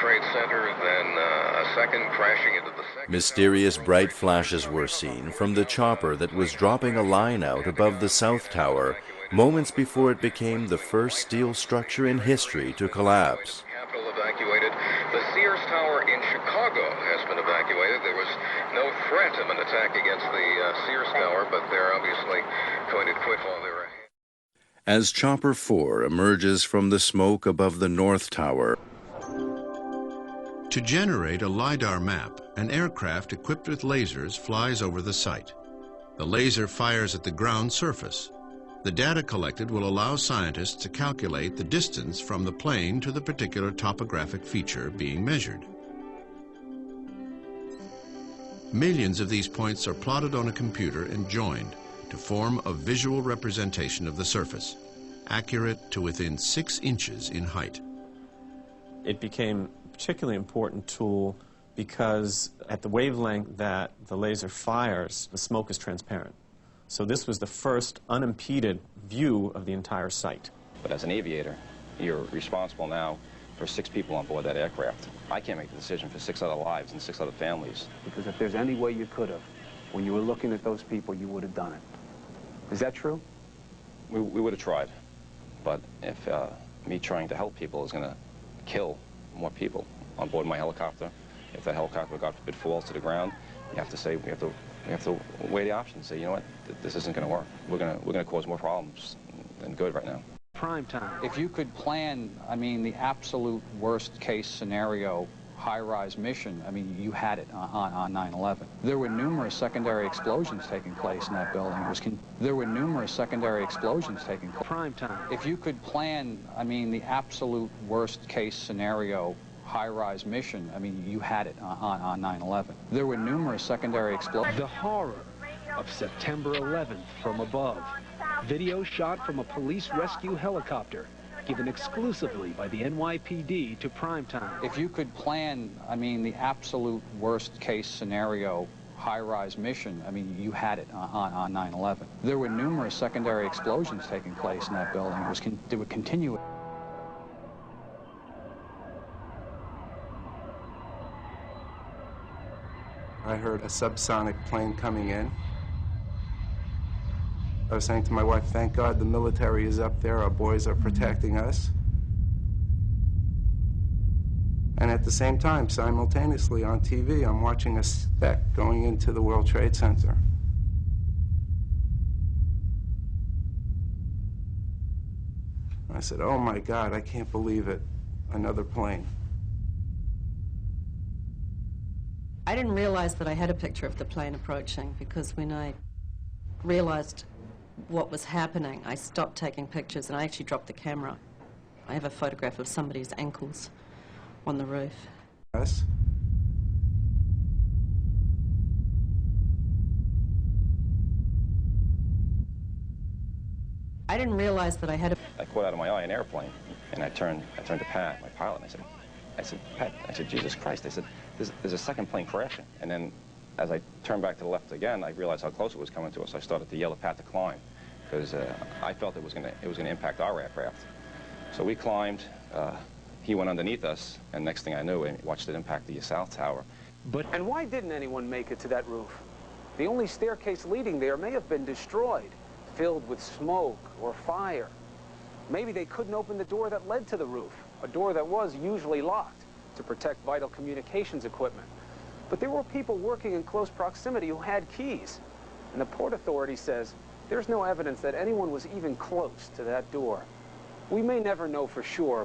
Trade Center, then a second crashing into the second. Mysterious bright flashes were seen from the chopper that was dropping a line out above the South Tower moments before it became the first steel structure in history to collapse. Capitol evacuated. The Sears Tower in Chicago has been evacuated. There was no threat of an attack against the Sears Tower, but they're obviously going to quit while they're ahead. As Chopper 4 emerges from the smoke above the North Tower. To generate a LiDAR map, an aircraft equipped with lasers flies over the site. The laser fires at the ground surface. The data collected will allow scientists to calculate the distance from the plane to the particular topographic feature being measured. Millions of these points are plotted on a computer and joined to form a visual representation of the surface, accurate to within 6 inches in height. It became a particularly important tool because at the wavelength that the laser fires, the smoke is transparent. So this was the first unimpeded view of the entire site. But as an aviator, you're responsible now for 6 people on board that aircraft. I can't make the decision for 6 other lives and 6 other families. Because if there's any way you could have, when you were looking at those people, you would have done it. Is that true? We would have tried. But if me trying to help people is going to kill more people on board my helicopter, if that helicopter, God forbid, falls to the ground, you have to say, we have to weigh the options and say, you know what, this isn't going to work. We're going to cause more problems than good right now. Prime time. If you could plan, I mean, the absolute worst case scenario high-rise mission, I mean, you had it on 9/11. There were numerous secondary explosions taking place in that building. There were numerous secondary explosions taking place. Prime time. If you could plan, I mean, the absolute worst case scenario high-rise mission, I mean, you had it on 9/11. There were numerous secondary explosions. The horror of September 11th from above. Video shot from a police rescue helicopter, given exclusively by the NYPD to primetime. If you could plan, I mean, the absolute worst case scenario high-rise mission, I mean, you had it on 9/11. There were numerous secondary explosions taking place in that building. They would continue. I heard a subsonic plane coming in. I was saying to my wife, thank God the military is up there, our boys are protecting us. And at the same time, simultaneously on TV, I'm watching a speck going into the World Trade Center. I said, oh my God, I can't believe it, another plane. I didn't realize that I had a picture of the plane approaching, because when I realized what was happening, I stopped taking pictures and I actually dropped the camera. I have a photograph of somebody's ankles on the roof. Yes. I didn't realize that I had a... I caught out of my eye an airplane, and I turned to Pat, my pilot, and I said, Pat, Jesus Christ, I said, there's a second plane crashing. And then as I turned back to the left again, I realized how close it was coming to us. I started to yell at Pat to climb, because I felt it was going to impact our aircraft. So we climbed. He went underneath us, and next thing I knew, I watched it impact the South Tower. And why didn't anyone make it to that roof? The only staircase leading there may have been destroyed, filled with smoke or fire. Maybe they couldn't open the door that led to the roof, a door that was usually locked to protect vital communications equipment. But there were people working in close proximity who had keys. And the Port Authority says there's no evidence that anyone was even close to that door. We may never know for sure,